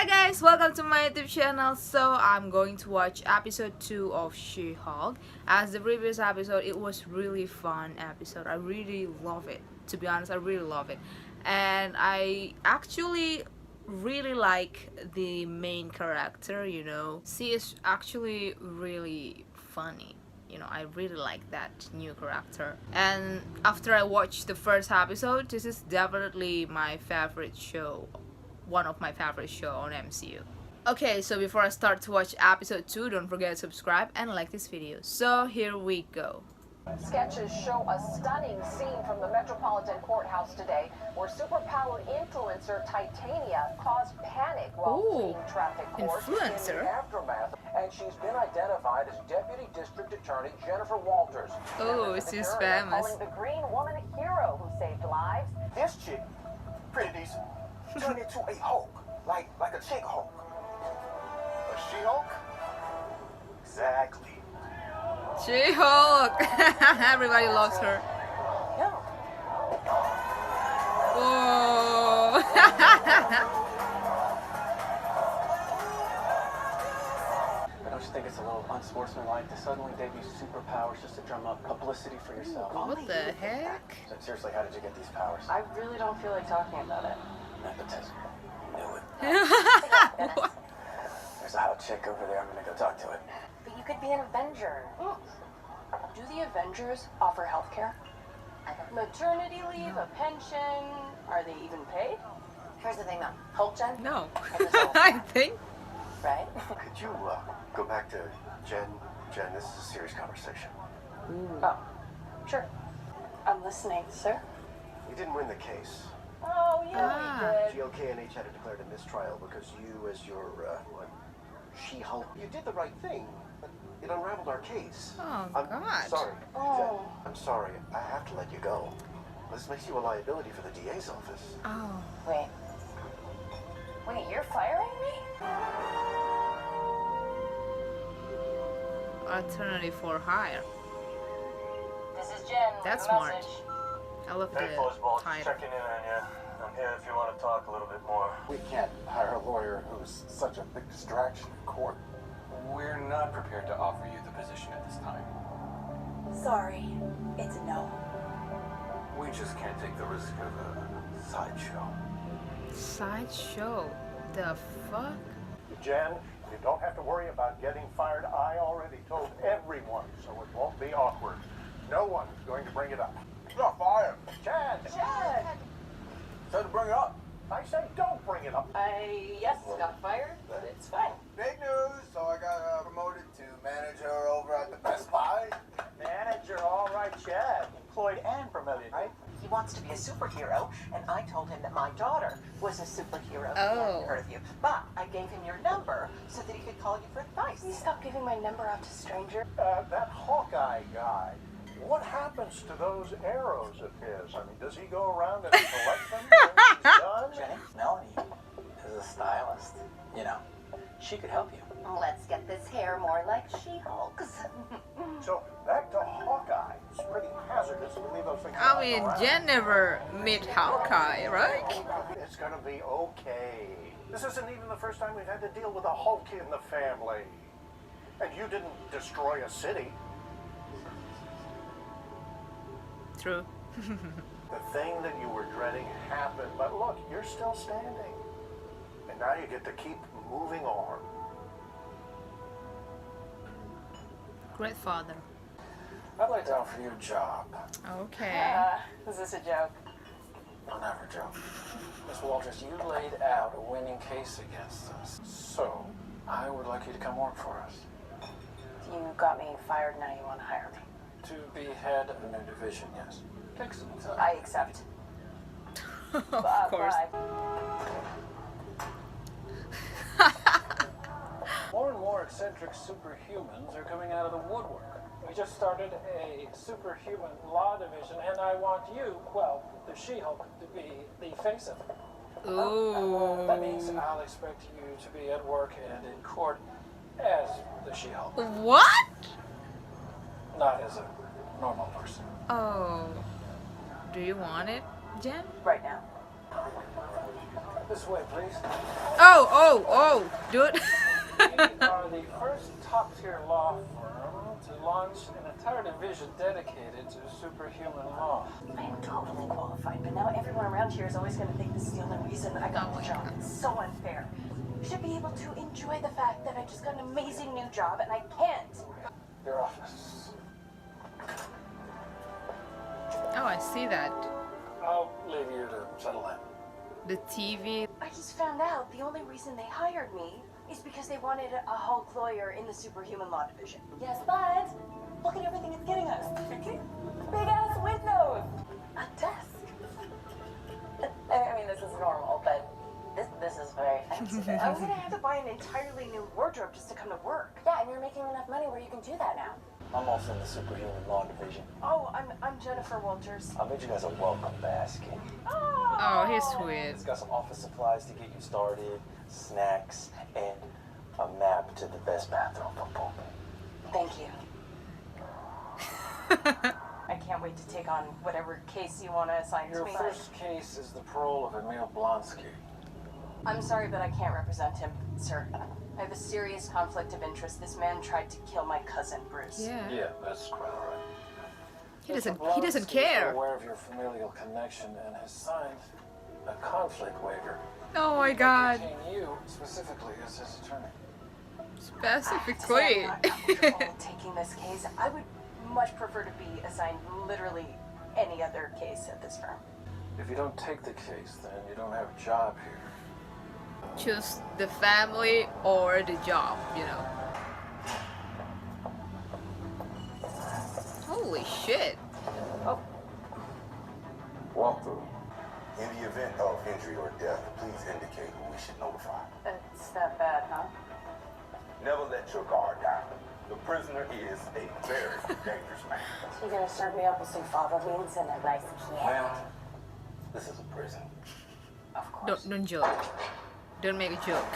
Hi guys, welcome to my YouTube channel. So I'm going to watch episode 2 of She-Hulk. As the previous episode, it was really fun episode. I really love it. To be honest, I really love it. And I actually really like the main character, you know. She is actually really funny. You know, I really like that new character. And after I watched the first episode, this is definitely my favorite show. One of my favorite show on MCU. Okay, so before I start to watch episode 2, don't forget to subscribe and like this video. So here we go. Sketches show a stunning scene from the Metropolitan Courthouse today where superpowered influencer Titania caused panic while fleeing traffic courts in the aftermath. And she's been identified as Deputy District Attorney Jennifer Walters. Oh, she's famous. Calling the green woman a hero who saved lives. This chick, pretty decent, turned into a Hulk, like a chick Hulk. A She-Hulk? Exactly. She-Hulk! Everybody loves her. No. Oh. Don't you think it's a little unsportsmanlike to suddenly debut superpowers just to drum up publicity for yourself? What the heck? So seriously, how did you get these powers? I really don't feel like talking about it. Nepotism. Knew it. What? There's a hot chick over there. I'm gonna go talk to it. But you could be an Avenger. Do the Avengers offer health care? Maternity leave, a pension? Are they even paid? Here's the thing though. Hulk Jen? No. I think. Right? Could you go back to Jen? Jen, this is a serious conversation. Oh, sure. I'm listening, sir. You didn't win the case. Oh, yeah, we did. GLK&H had declared a mistrial because you, as your, She-Hulk, you did the right thing, but it unraveled our case. Oh, I'm God. sorry, Oh. Jen. I'm sorry. I have to let you go. This makes you a liability for the DA's office. Oh. Wait, you're firing me? Alternative for hire. This is Jen. That's with a smart. message. I love the Hey, Fuzzball, just title. checking in on you. I'm here if you want to talk a little bit more. We can't hire a lawyer who's such a big distraction in court. We're not prepared to offer you the position at this time. Sorry, it's a no. We just can't take the risk of a sideshow. Sideshow. The fuck? Jen, you don't have to worry about getting fired. I already told everyone, so it won't be awkward. No one's going to bring it up. You're fired. Jen! So to bring it up. I say don't bring it up. I, got fired, but it's fine. Big news. So I got promoted to manager over at the Best Buy. Manager, all right, Chad. Employed and promoted, right? He wants to be a superhero, and I told him that my daughter was a superhero. He Oh. hadn't heard of you. But I gave him your number so that he could call you for advice. Can you stop giving my number out to strangers? That Hawkeye guy. What happens to those arrows of his? I mean, does he go around and collect them when he's done? Jenny, Melanie is a stylist. You know, she could help you. Let's get this hair more like She-Hulk's. So, back to Hawkeye. It's pretty hazardous to leave those things I mean, around. Jen never met Hawkeye, right? It's gonna be okay. This isn't even the first time we've had to deal with a Hulk in the family. And you didn't destroy a city. True. The thing that you were dreading happened, but look, you're still standing. And now you get to keep moving on. Great father. I'd like to offer you a job. Okay. Is this a joke? I'll never joke. Miss Walters, you laid out a winning case against us. So, I would like you to come work for us. You got me fired, now you want to hire me. To be head of a new division, yes. Take some time. I accept. Of course. Bye. More and more eccentric superhumans are coming out of the woodwork. We just started a superhuman law division, and I want you, well, the She-Hulk, to be the face of it. Ooh. That means I'll expect you to be at work and in court as the She-Hulk, What? not as a normal person. Oh. Do you want it, Jen? Right now. This way, please. Oh, dude. We are the first top-tier law firm to launch an entire division dedicated to superhuman law. I am totally qualified, but now everyone around here is always going to think this is the only reason I got the job. It's so unfair. You should be able to enjoy the fact that I just got an amazing new job and I can't. Your office. Oh, I see that. I'll leave you to settle in. The TV. I just found out the only reason they hired me is because they wanted a Hulk lawyer in the Superhuman Law Division. Yes, but look at everything it's getting us. Big ass windows. A desk. I mean, this is normal, but this is very fancy. I'm gonna have to buy an entirely new wardrobe just to come to work. Yeah, and you're making enough money where you can do that now. I'm also in the Superhuman Law Division. Oh, I'm Jennifer Walters. I bet you guys a welcome basket. Oh, he's sweet. It's got some office supplies to get you started, snacks, and a map to the best bathroom for pooping. Thank you. I can't wait to take on whatever case you want to assign to Your me. first case is the parole of Emil Blonsky. I'm sorry, but I can't represent him, sir. I have a serious conflict of interest. This man tried to kill my cousin, Bruce. Yeah. That's quite all right. He doesn't Blonsky care. is aware of your familial connection and has signed a conflict waiver. Oh my god. Retain you specifically as his attorney. Specifically. I'm not comfortable taking this case. I would much prefer to be assigned literally any other case at this firm. If you don't take the case, then you don't have a job here. Choose the family or the job, you know. Holy shit. Oh, Walk through. In the event of injury or death, please indicate who we should notify. it's that bad, huh? Never let your guard down. The prisoner is a very dangerous man. You're gonna serve me up with some fava beans and a nice can. Well, this is a prison. Of course. Don't joke. Don't make a joke.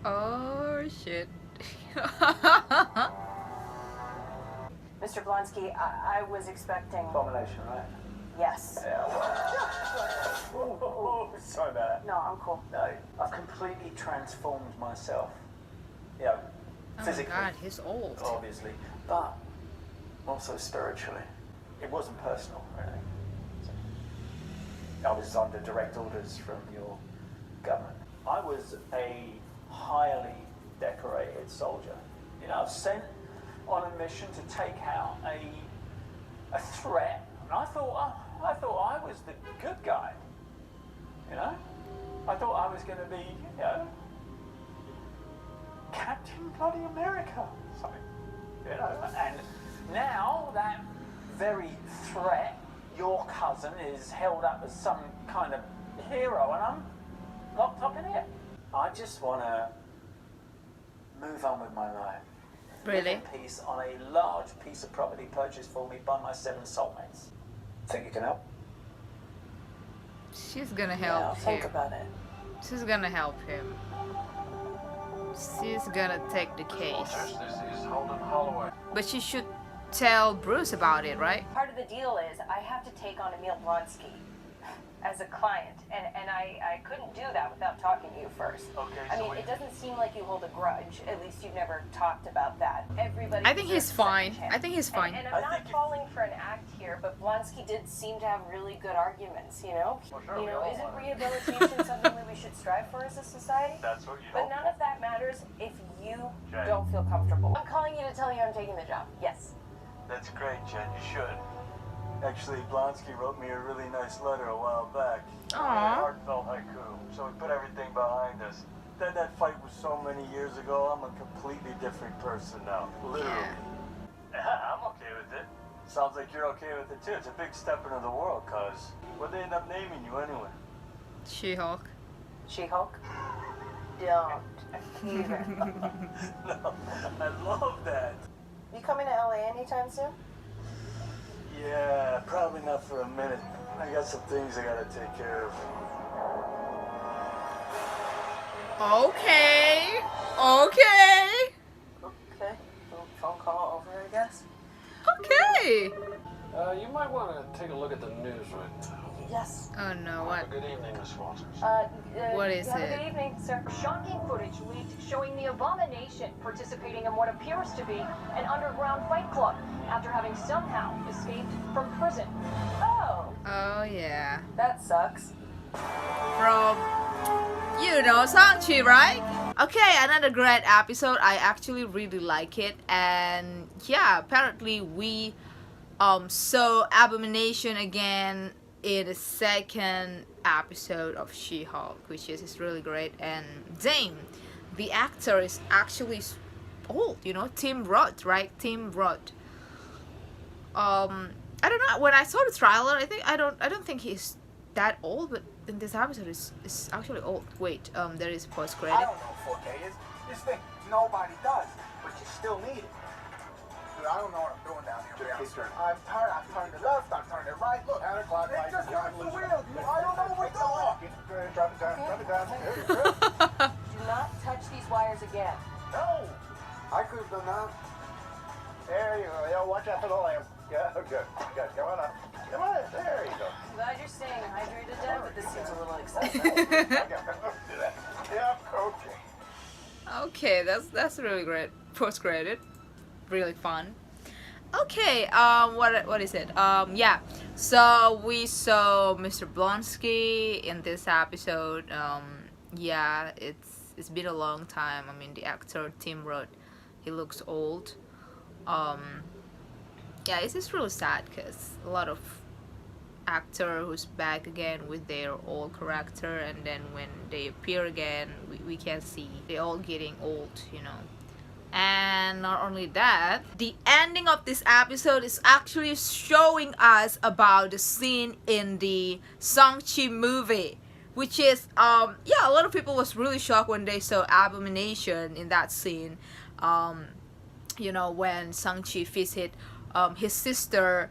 Oh shit. Mr. Blonsky, I was expecting... Abomination, right? Yes. Yeah, well. Sorry about that. No, I'm cool. No, I've completely transformed myself. Yeah, Oh my physically, god, he's old. obviously, but also spiritually. It wasn't personal, really. I was under direct orders from your government. I was a highly decorated soldier. You know, sent on a mission to take out a threat. And I thought I was the good guy. You know? I thought I was going to be, you know, Captain Bloody America. Something. You know? And now that very threat, your cousin, is held up as some kind of hero, and I'm locked up in here. I just want to move on with my life. Really? Live in peace on a large piece of property purchased for me by my 7 soulmates. Think you can help? She's gonna Yeah, I'll help think him. about it. She's gonna help him. She's gonna take the case. Walters, this is Holden Holloway. But she should tell Bruce about it, right? Part of the deal is I have to take on Emil Blonsky as a client, and I couldn't do that without talking to you first. Okay, I so mean, we- it doesn't seem like you hold a grudge. At least you've never talked about that. Everybody. I think he's deserves a second fine. chance. I think he's fine. And I I'm not think you- calling for an act here, but Blonsky did seem to have really good arguments. You know. Well, sure, you we know, all isn't are. rehabilitation something that we should strive for as a society? That's what you But hope none for. of that matters if you Jane. don't feel comfortable. I'm calling you to tell you I'm taking the job. Yes. That's great, Jen. You should. Actually, Blonsky wrote me a really nice letter a while back. Aw. A heartfelt haiku. So we put everything behind us. Then that fight was so many years ago, I'm a completely different person now. Literally. Yeah, I'm okay with it. Sounds like you're okay with it too. It's a big step into the world, cuz. What'd they end up naming you anyway? She-Hulk. She-Hulk. Don't even. No, I love that. You coming to LA anytime soon? Yeah, probably not for a minute. I got some things I gotta take care of. Okay. Okay. Okay. Little phone call over, I guess. Okay. You might want to take a look at the news right now. Yes. Oh no, Have what? a good evening, Miss Walters. What is have it? a good evening, sir. Shocking footage leaked showing the Abomination participating in what appears to be an underground fight club after having somehow escaped from prison. Oh. Oh yeah. That sucks. From, you know, Shang-Chi, right? Okay, another great episode. I actually really like it. And yeah, apparently we saw Abomination again in the second episode of She-Hulk, which is really great. And dang, the actor is actually old, you know, Tim Roth, right? Tim Roth. I don't know, when I saw the trailer, I don't think he's that old, but in this episode is actually old. Wait, there is post I credit. don't know what 4K is. This thing nobody does, but you still need it. Dude, I don't know what I'm doing down here. Just keep turning. I've turned it left, I've turned it right. Look, Counterclockwise. it just You're turns the losing. wheel. I don't know what to do. Go ahead, drop it down. Drop it down. There you go. Do not touch these wires again. No, I could have done that. There you go. Yeah, watch out for the lamp. Yeah, good. Good. Come on up. Come on. There you go. I'm glad you're staying hydrated, Dad, but this seems a little excessive. Do that. Yeah, okay. Okay, that's really great. Post credit, really fun. Okay, what is it? Yeah. So we saw Mr. Blonsky in this episode. Yeah, it's been a long time. I mean, the actor Tim Roth, he looks old. Yeah, it's just really sad because a lot of actor who's back again with their old character, and then when they appear again, we can see they're all getting old, you know. And not only that, the ending of this episode is actually showing us about the scene in the Shang-Chi movie, which is yeah, a lot of people was really shocked when they saw Abomination in that scene. You know, when Shang-Chi visit his sister,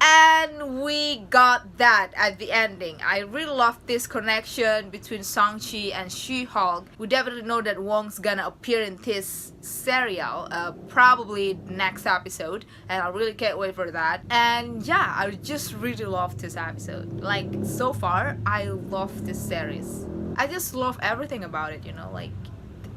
and we got that at the ending. I really love this connection between Shang-Chi and She-Hulk. We definitely know that Wong's gonna appear in this serial, probably next episode, and I really can't wait for that. And yeah, I just really love this episode. Like, so far, I love this series. I just love everything about it, you know, like,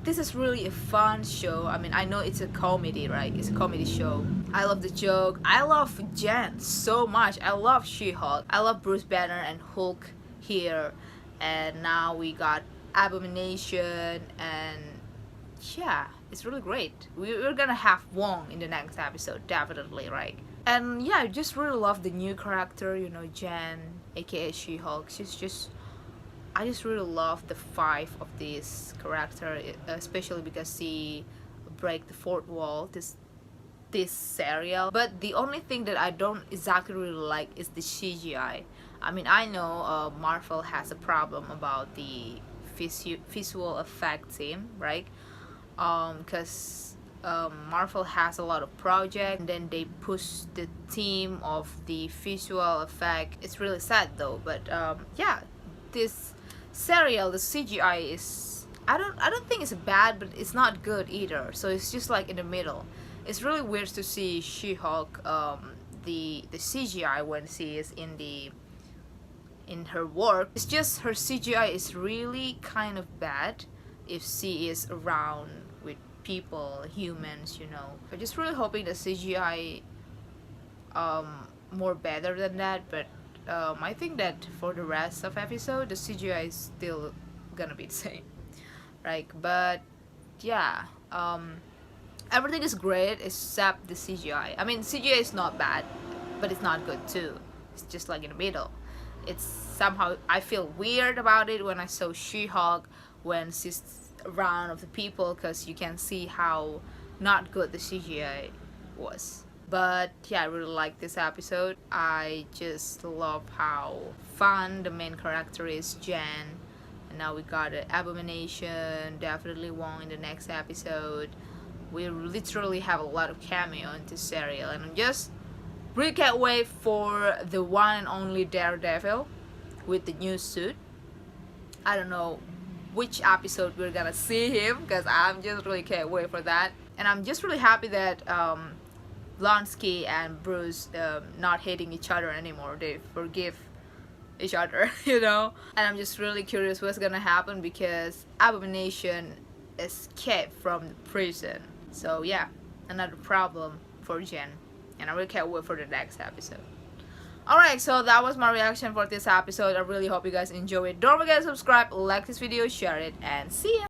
this is really a fun show. I mean, I know it's a comedy, right? It's a comedy show. I love the joke. I love Jen so much. I love She-Hulk. I love Bruce Banner and Hulk here. And now we got Abomination, and yeah, it's really great. We're gonna have Wong in the next episode, definitely, right? And yeah, I just really love the new character, you know, Jen, aka She-Hulk. I just really love the vibe of this character, especially because she break the fourth wall this serial. But the only thing that I don't exactly really like is the CGI. I mean, I know Marvel has a problem about the visual effect team, right? Because Marvel has a lot of projects, and then they push the team of the visual effect. It's really sad though, but yeah, this serial, the CGI is, I don't think it's bad, but it's not good either. So it's just like in the middle. It's really weird to see She-Hulk, the CGI when she is in her work. It's just her CGI is really kind of bad if she is around with people, humans, you know. I'm just really hoping the CGI more better than that, but I think that for the rest of episode, the CGI is still gonna be the same, right? But yeah, everything is great except the CGI. I mean, CGI is not bad, but it's not good too. It's just like in the middle. It's somehow, I feel weird about it when I saw She-Hulk when she's around of the people, because you can see how not good the CGI was. But yeah, I really like this episode. I just love how fun the main character is, Jen. And now we got an Abomination, definitely Wong in the next episode. We literally have a lot of cameo in this serial, and I'm just really can't wait for the one and only Daredevil with the new suit. I don't know which episode we're gonna see him, because I'm just really can't wait for that. And I'm just really happy that Blonsky and Bruce not hating each other anymore. They forgive each other, you know. And I'm just really curious what's gonna happen because Abomination escaped from the prison. So yeah, another problem for Jen, and I really can't wait for the next episode. Alright, so that was my reaction for this episode. I really hope you guys enjoy it. Don't forget to subscribe, like this video, share it, and see ya!